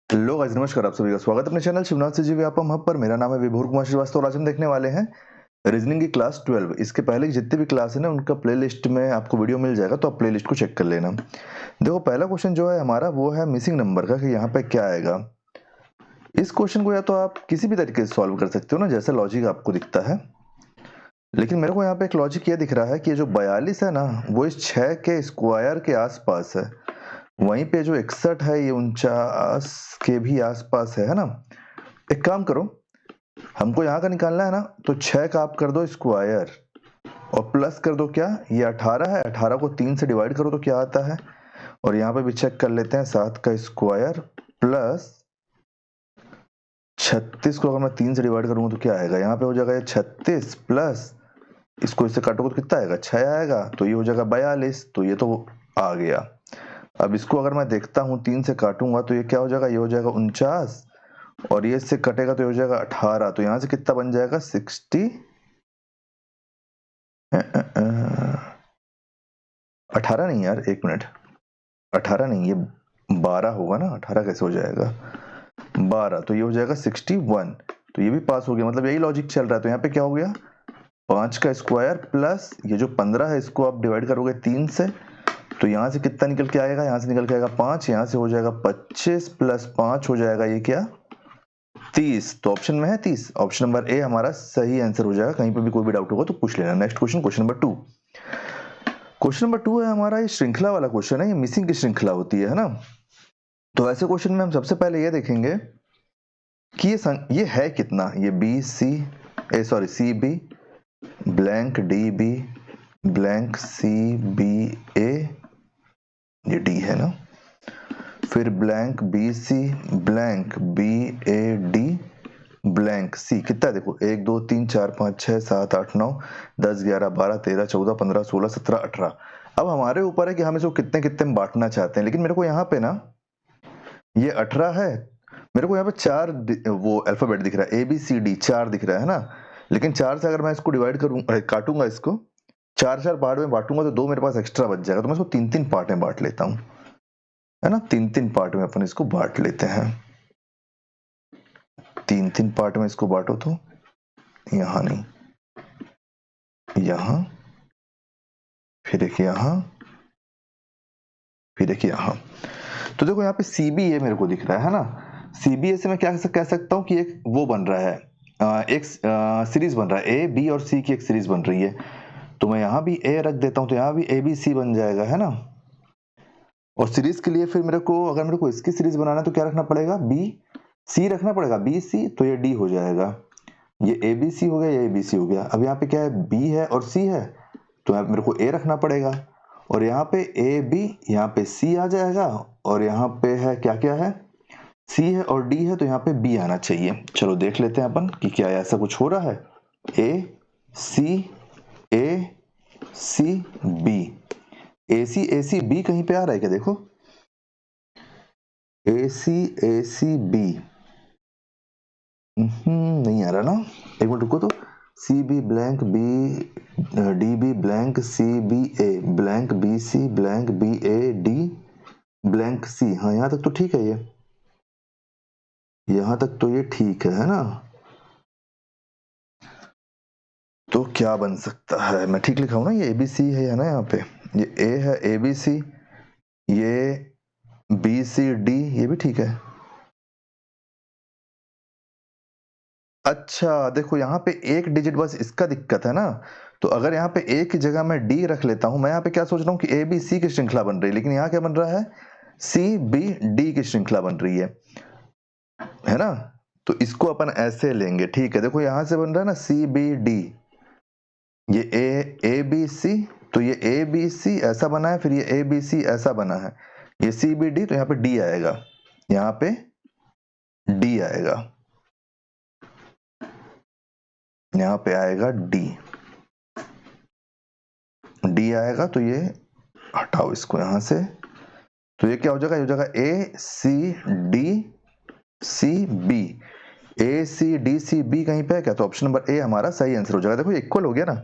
Hello guys, नमस्कार। आप सभी का स्वागत है अपने चैनल शिवनाथ से जी व्यापम हब पर। मेरा नाम है विभोर कुमार श्रीवास्तव और आज हम देखने वाले हैं रीजनिंग की क्लास 12। इसके पहले की जितने भी क्लास है ना, उनका प्लेलिस्ट में आपको वीडियो मिल जाएगा, तो आप प्लेलिस्ट को चेक कर लेना। देखो, पहला क्वेश्चन जो है हमारा वो है मिसिंग नंबर का, कि यहाँ पे क्या आएगा। इस क्वेश्चन को या तो आप किसी भी तरीके से सॉल्व कर सकते हो ना, जैसा लॉजिक आपको दिखता है, लेकिन मेरे को यहाँ पे एक लॉजिक ये दिख रहा है कि ये जो 42 है ना, वो इस 6 के स्क्वायर के आसपास है। वहीं पे जो 61 है, ये 49 के भी आसपास है ना। एक काम करो, हमको यहाँ का निकालना है ना, तो 6 का आप कर दो स्क्वायर और प्लस कर दो क्या, ये 18 है। 18 को 3 से डिवाइड करो तो क्या आता है, और यहाँ पे भी चेक कर लेते हैं। 7 का स्क्वायर प्लस 36 को अगर मैं 3 से डिवाइड करूंगा तो क्या आएगा, यहाँ पे हो जाएगा ये 36 प्लस इसको इससे काटोगे तो कितना आएगा, 6 आएगा, तो ये हो जाएगा 42। तो ये तो आ गया। अब इसको अगर मैं देखता हूँ 3 से काटूंगा तो ये क्या हो जाएगा, ये हो जाएगा 49, और ये इससे कटेगा तो ये हो जाएगा 18। तो यहाँ से कितना बन जाएगा 60, 18 नहीं यार, एक मिनट, 18 नहीं, ये 12 होगा ना। 18 कैसे हो जाएगा, 12, तो ये हो जाएगा 61। तो ये भी पास हो गया, मतलब यही लॉजिक चल रहा है। तो यहाँ पे क्या हो गया, 5 का स्क्वायर प्लस ये जो 15 है, इसको आप डिवाइड करोगे 3 से, तो यहाँ से कितना निकल के आएगा, यहाँ से निकल के आएगा 5, यहाँ से हो जाएगा 25 प्लस 5 हो जाएगा ये क्या, 30। तो ऑप्शन में है 30। ऑप्शन नंबर ए हमारा सही आंसर हो जाएगा। कहीं पर भी कोई भी डाउट होगा तो पूछ लेना। Next question, question number 2। Question number 2 है हमारा, ये श्रृंखला वाला क्वेश्चन है। ये मिसिंग की श्रृंखला होती है ना। तो ऐसे क्वेश्चन में हम सबसे पहले ये देखेंगे कि ये है कितना। ये B C sorry C B blank D B blank C B A, ये डी है ना। फिर blank B C blank B A D blank C. कितना है देखो, 1 2 3 4 5 6 7 8 9 10 11 12 13 14 15 16 17 18। अब हमारे ऊपर है कि हम इसको कितने कितने में बांटना चाहते हैं। लेकिन मेरे को यहाँ पे ना ये 18 है, मेरे को यहाँ पे 4 वो अल्फाबेट दिख रहा है, ए बी सी डी 4 दिख रहा है ना। लेकिन 4 से अगर मैं इसको डिवाइड करूँ, काटूंगा इसको, 4 पार्ट में बांटूंगा तो 2 मेरे पास एक्स्ट्रा बच जाएगा। तो मैं इसको 3 पार्ट में बांट लेता हूँ, है ना। 3 पार्ट में अपन इसको बांट लेते हैं। 3 पार्ट में इसको बांटो तो यहाँ नहीं, यहाँ, फिर एक यहाँ, फिर एक यहाँ। तो देखो यहाँ पे CBA मेरे को दिख रहा है ना। CBA से मैं क्या कह सकता हूँ कि एक वो बन रहा है, एक सीरीज बन रहा है, A B और C की एक सीरीज बन रही है। तो मैं यहाँ भी A रख देता हूँ, तो यहाँ भी ABC बन जाएगा, है ना। और सीरीज के लिए फिर मेरे को, अगर मेरे को इसकी सीरीज बनाना है तो क्या रखना पड़ेगा, BC रखना पड़ेगा, BC, तो ये D हो जाएगा। ये ABC हो गया, ये ABC हो गया। अब यहाँ पे क्या है, B है और C है, तो यहाँ पे मेरे को A रखना पड़ेगा। और यहाँ पे AB, यहाँ पे C आ जाएगा, और यहाँ पे है क्या क्या है, C है और D है, तो यहाँ पे B आना चाहिए। चलो देख लेते हैं अपन कि क्या ऐसा कुछ हो रहा है। ACB ACB कहीं पे आ रहा है क्या, देखो, ACB नहीं आ रहा ना। एक मिनट रुको तो, CB blank B DB blank CBA blank BC blank BAD blank C। हाँ, यहाँ तक तो ठीक है, ये यहाँ तक तो ये ठीक है ना। तो क्या बन सकता है, मैं ठीक लिखा हूं ना, ये ABC है ना, यहाँ पे ये A है, ABC, ये BCD, ये भी ठीक है। अच्छा देखो, यहाँ पे एक डिजिट बस इसका दिक्कत है ना। तो अगर यहाँ पे A की जगह मैं D रख लेता हूं, मैं यहाँ पे क्या सोच रहा हूँ कि ABC की श्रृंखला बन रही है, लेकिन यहाँ क्या बन रहा है, CBD की श्रृंखला बन रही है ना। तो इसको अपन ऐसे लेंगे, ठीक है। देखो यहाँ से बन रहा है ना CBD, ये ABC, तो ये ABC ऐसा बना है, फिर ये ABC ऐसा बना है, ये CBD, तो यहाँ पे D आएगा, यहाँ पे D आएगा, यहाँ पे आएगा D आएगा। तो ये हटाओ इसको यहाँ से, तो ये क्या हो जाएगा, ये हो जाएगा ACDCB। ACDCB कहीं पे है क्या, तो ऑप्शन नंबर ए हमारा सही आंसर हो जाएगा। देखो इक्वल हो गया ना,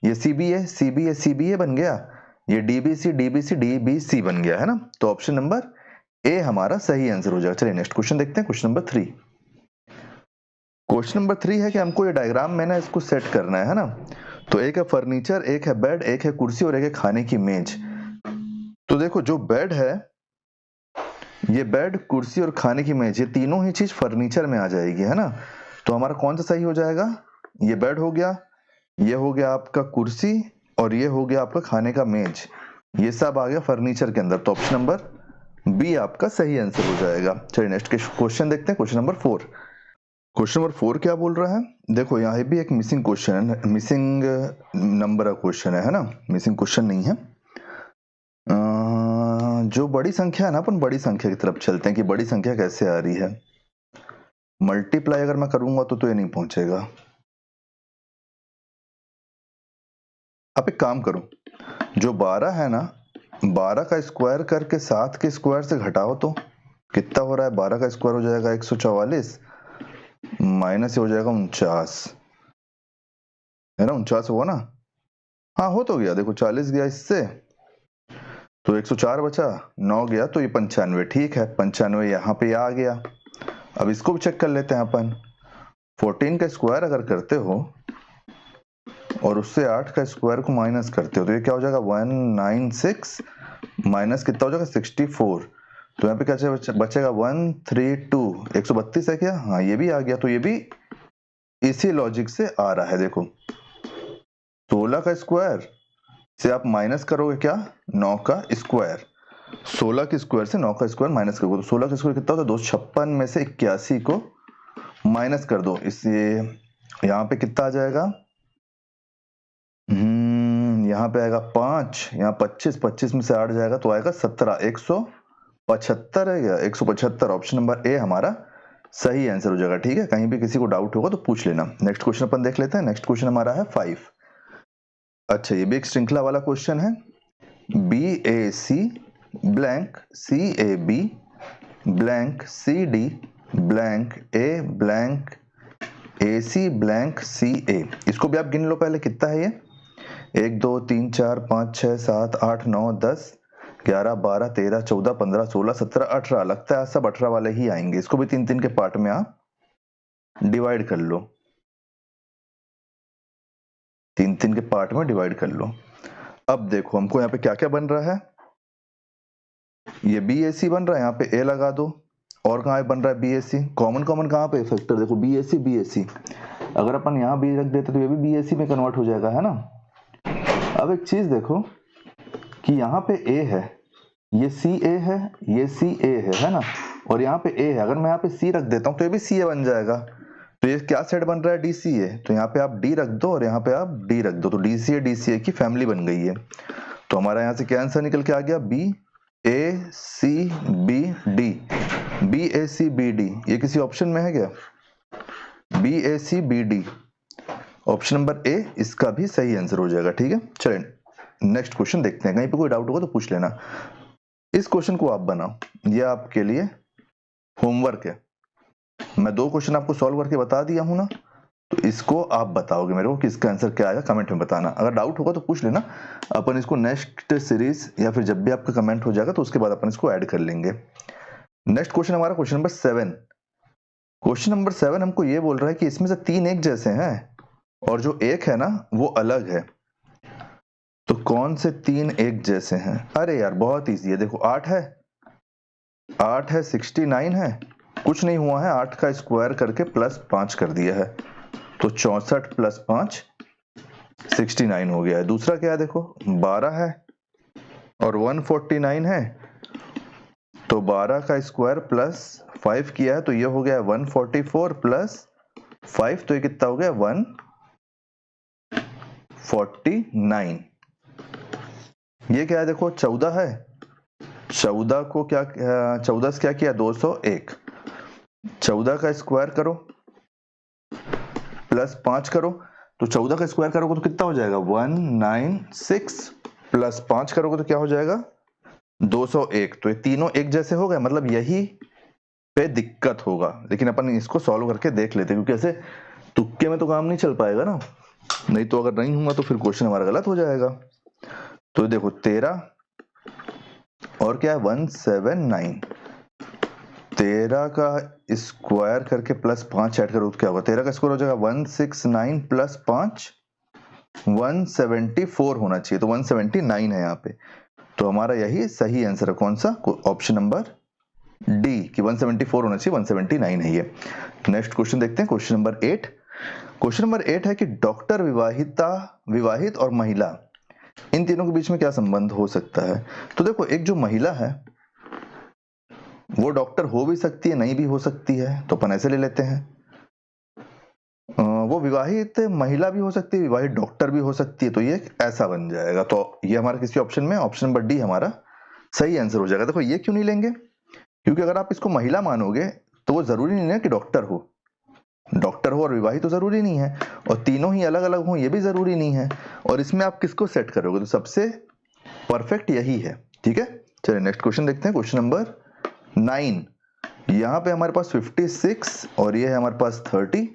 ये CBA बन गया, ये DBC बन गया, है ना। तो ऑप्शन नंबर ए हमारा सही आंसर हो जाएगा। चलिए नेक्स्ट क्वेश्चन देखते हैं, क्वेश्चन नंबर 3। क्वेश्चन नंबर 3 है कि हमको ये डायग्राम में ना इसको सेट करना है ना। तो एक है फर्नीचर, एक है बेड, एक है कुर्सी और एक है खाने की मेज। तो देखो जो बेड है, ये बेड, कुर्सी और खाने की मेज, ये तीनों ही चीज फर्नीचर में आ जाएगी, है ना। तो हमारा कौन सा सही हो जाएगा? ये बेड हो गया, ये हो गया आपका कुर्सी और ये हो गया आपका खाने का मेज। ये सब आ गया फर्नीचर के अंदर। तो ऑप्शन नंबर बी आपका सही आंसर हो जाएगा। चलिए नेक्स्ट क्वेश्चन देखते हैं, क्वेश्चन नंबर 4। क्वेश्चन नंबर 4 क्या बोल रहा है? देखो यहाँ भी एक मिसिंग क्वेश्चन है, मिसिंग नंबर का क्वेश्चन है ना, मिसिंग क्वेश्चन नहीं है। जो बड़ी संख्या है ना, अपन बड़ी संख्या की तरफ चलते हैं कि बड़ी संख्या कैसे आ रही है। मल्टीप्लाई अगर मैं करूंगा तो ये नहीं पहुंचेगा। आप एक काम करो, जो 12 है ना, 12 का स्क्वायर करके 7 के स्क्वायर से घटाओ तो कितना हो रहा है? 12 का स्क्वायर हो जाएगा 144, माइनस हो जाएगा 49, है ना। 49 हुआ ना? हाँ हो तो गया, देखो 40 गया इससे तो 104 बचा, 9 गया तो ये 95। ठीक है, 95 यहाँ पे आ गया। अब इसको भी चेक कर लेते हैं अपन। 14 का स्क्वायर अगर करते हो और उससे 8 का स्क्वायर को माइनस करते हो तो ये क्या हो जाएगा? 196 माइनस कितना हो जाएगा? 64। तो यहाँ पे क्या बचेगा? 132। 132 है क्या? हाँ ये भी आ गया। तो ये भी इसी लॉजिक से आ रहा है। देखो 16 का स्क्वायर से आप माइनस करोगे क्या? 9 का स्क्वायर। 16 के स्क्वायर से 9 का स्क्वायर माइनस करोगे तो 16 का स्क्वायर कितना होता है? 256 में से 81 को माइनस कर दो, इसलिए यहाँ पे कितना आ जाएगा? यहाँ पे आएगा 5, यहाँ 25, 25 में से 8 जाएगा तो आएगा 17। 175 है क्या? 175। ऑप्शन नंबर ए हमारा सही आंसर हो जाएगा। ठीक है, कहीं भी किसी को डाउट होगा तो पूछ लेना। नेक्स्ट क्वेश्चन अपन देख लेते हैं। नेक्स्ट क्वेश्चन हमारा है 5। अच्छा, ये भी एक श्रृंखला वाला क्वेश्चन है। BAC blank CAB blank CD blank A blank AC blank CA। इसको भी आप गिन लो पहले, कितना है ये? 1 2 3 4 5 6 7 8 9 10 11 12 13 14 15 16 17 18। लगता है सब 18 वाले ही आएंगे। इसको भी 3 3 के पार्ट में आप डिवाइड कर लो, 3 3 के पार्ट में डिवाइड कर लो। अब देखो हमको यहाँ पे क्या क्या बन रहा है। ये BAC बन रहा है, यहाँ पे A लगा दो। और कहाँ बन रहा है BAC? कॉमन कॉमन कहाँ पे? फैक्टर देखो BAC। अगर अपन यहाँ B रख देते तो ये भी BAC में कन्वर्ट हो जाएगा, है ना। अब एक चीज देखो कि यहाँ पे A है, ये CA है, ये CA है ना, और यहाँ पे A है। अगर मैं यहाँ पे C रख देता हूँ तो ये भी CA बन जाएगा। तो ये क्या सेट बन रहा है? DCA। तो यहाँ पे आप D रख दो और यहाँ पे आप D रख दो, तो DCA की फैमिली बन गई है। तो हमारा यहाँ से क्या आंसर निकल के आ गया? BACBD। BACBD ये किसी ऑप्शन में है क्या? BACBD ऑप्शन नंबर ए इसका भी सही आंसर हो जाएगा। ठीक है, चलें नेक्स्ट क्वेश्चन देखते हैं। कहीं पे कोई डाउट होगा तो पूछ लेना। इस क्वेश्चन को आप बनाओ, ये आपके लिए होमवर्क है। मैं 2 क्वेश्चन आपको सॉल्व करके बता दिया हूं ना, तो इसको आप बताओगे मेरे को कि इसका आंसर क्या आएगा। कमेंट में बताना, अगर डाउट होगा तो पूछ लेना। अपन इसको नेक्स्ट सीरीज या फिर जब भी आपका कमेंट हो जाएगा तो उसके बाद अपन इसको ऐड कर लेंगे। नेक्स्ट क्वेश्चन हमारा क्वेश्चन नंबर 7। क्वेश्चन नंबर 7 हमको ये बोल रहा है कि इसमें से 3 एक जैसे हैं और जो एक है ना वो अलग है। तो कौन से 3 एक जैसे हैं? अरे यार बहुत इजी है। देखो 8 है, 69 है, कुछ नहीं हुआ है, 8 का स्क्वायर करके प्लस 5 कर दिया है तो 64 प्लस 5 69 हो गया है। दूसरा क्या है? देखो 12 है और 149 है, तो 12 का स्क्वायर प्लस 5 किया है तो ये हो गया 144 प्लस 5, तो ये कितना हो गया? 149। ये क्या है? देखो 14 है, 14 को क्या 14 से क्या किया? 201। 14 का स्क्वायर करो प्लस 5 करो, तो 14 का स्क्वायर करोगे तो कितना हो जाएगा? 196 प्लस 5 करोगे तो क्या हो जाएगा? 201। तो ये तीनों एक जैसे हो गए, मतलब यही पे दिक्कत होगा। लेकिन अपन इसको सॉल्व करके देख लेते हैं, क्योंकि ऐसे तुक्के में तो काम नहीं चल पाएगा ना। नहीं तो अगर नहीं हुआ तो फिर क्वेश्चन हमारा गलत हो जाएगा। तो देखो 13 और क्या है? 179। 13 का स्क्वायर करके प्लस 5 ऐड करो तो क्या होगा? 13 का स्क्वायर हो जाएगा 169 प्लस 5 174 होना चाहिए, तो 179 है यहाँ पे। तो हमारा यही सही आंसर है। कौन सा? ऑप्शन नंबर डी कि 174 होना चाहिए, 179 है ये। नेक्स्ट क्वेश्चन देखते हैं, क्वेश्चन नंबर 8। क्वेश्चन नंबर 8 है कि डॉक्टर, विवाहित और महिला, इन तीनों के बीच में क्या संबंध हो सकता है? तो देखो, एक जो महिला है वो डॉक्टर हो भी सकती है, नहीं भी हो सकती है, तो अपन ऐसे ले लेते हैं। वो विवाहित महिला भी हो सकती है, विवाहित डॉक्टर भी हो सकती है, तो ये ऐसा बन जाएगा। तो ये हमारा किसी ऑप्शन में, ऑप्शन नंबर डी हमारा सही आंसर हो जाएगा। देखो, ये क्यों नहीं लेंगे? क्योंकि अगर आप इसको महिला मानोगे तो वो जरूरी नहीं है कि डॉक्टर हो और विवाहित तो जरूरी नहीं है, और तीनों ही अलग अलग हो ये भी जरूरी नहीं है। और इसमें आप किसको सेट करोगे? तो सबसे परफेक्ट यही है। ठीक है, चलिए नेक्स्ट क्वेश्चन देखते हैं, क्वेश्चन नंबर 9। यहाँ पे हमारे पास 56 और ये है हमारे पास 30,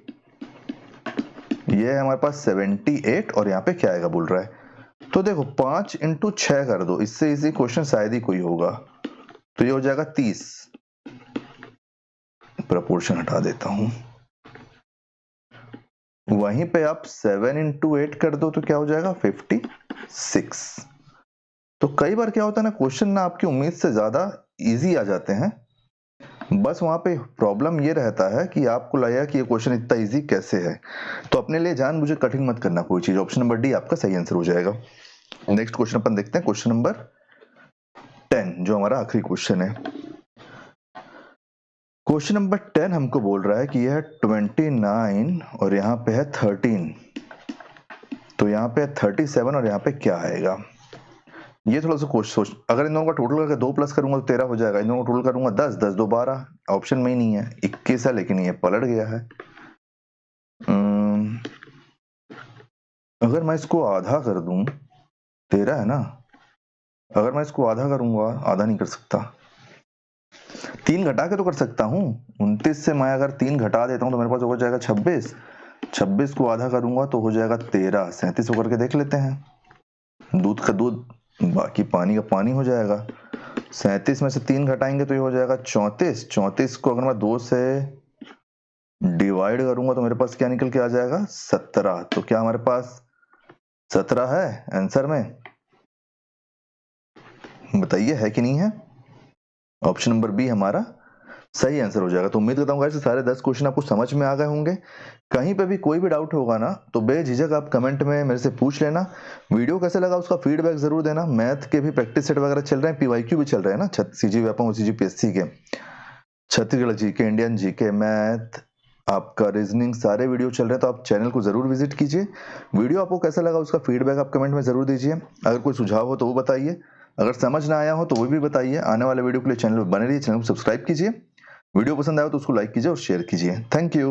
ये है हमारे पास 78, और यहाँ पे क्या आएगा बोल रहा है? तो देखो, 5 इंटू 6 कर दो, इससे इसी क्वेश्चन शायद ही कोई होगा, तो ये हो जाएगा 30। प्रपोर्शन हटा देता हूं। वहीं पे आप 7 इंटू 8 कर दो तो क्या हो जाएगा? 56। तो कई बार क्या होता है ना, क्वेश्चन ना आपकी उम्मीद से ज्यादा इजी आ जाते हैं, बस वहां पे प्रॉब्लम ये रहता है कि आपको लगेगा कि ये क्वेश्चन इतना इजी कैसे है। तो अपने लिए जानबूझे कठिन मत करना कोई चीज। ऑप्शन नंबर डी आपका सही आंसर हो जाएगा। नेक्स्ट क्वेश्चन अपन देखते हैं, क्वेश्चन नंबर 10, जो हमारा आखिरी क्वेश्चन है। क्वेश्चन नंबर 10 हमको बोल रहा है कि यह 29 और यहाँ पे है 13, तो यहाँ पे 37 और यहाँ पे क्या आएगा? ये थोड़ा सा सोच, अगर इन दोनों का टोटल करके 2 प्लस करूंगा तो 13 हो जाएगा, इन दोनों का टोटल करूंगा 10, 10 2 12, ऑप्शन में ही नहीं है। 21 है लेकिन ये पलट गया है। अगर मैं इसको आधा कर दूं, 13 है ना, अगर मैं इसको आधा करूंगा, आधा नहीं कर सकता, 3 घटा के तो कर सकता हूँ। 29 से मैं अगर 3 घटा देता हूँ तो मेरे पास हो जाएगा 26, 26 को आधा करूंगा तो हो जाएगा 13, 37 को करके देख लेते हैं। दूध का दूध, बाकी पानी का पानी हो जाएगा। 37 में से 3 घटाएंगे तो ये हो जाएगा 34, 34 को अगर मैं 2 से डिवाइड करूंगा तो मेरे पास क्या निकल के आ जाएगा? 17। तो क्या हमारे पास 17 है आंसर में? बताइए, है कि नहीं है? ऑप्शन नंबर बी हमारा सही आंसर हो जाएगा। तो उम्मीद करता हूँ गाइस सारे 10 क्वेश्चन आपको समझ में आ गए होंगे। कहीं पे भी कोई भी डाउट होगा ना तो बेझिझक आप कमेंट में मेरे से पूछ लेना। वीडियो कैसे लगा उसका फीडबैक जरूर देना। मैथ के भी प्रैक्टिस सेट वगैरह चल रहे हैं, पीवाईक्यू भी चल रहे हैं ना, सीजी व्यापम, सीजीपीएससी के, Chhattisgarh GK, Indian GK, math, आपका रीजनिंग, सारे वीडियो चल रहे हैं। तो आप चैनल को जरूर विजिट कीजिए। वीडियो आपको कैसा लगा उसका फीडबैक आप कमेंट में जरूर दीजिए। अगर कोई सुझाव हो तो वो बताइए, अगर समझ ना आया हो तो वो भी बताइए। आने वाले वीडियो के लिए चैनल पर बने रहिए, चैनल को सब्सक्राइब कीजिए। वीडियो पसंद आया तो उसको लाइक कीजिए और शेयर कीजिए। Thank you.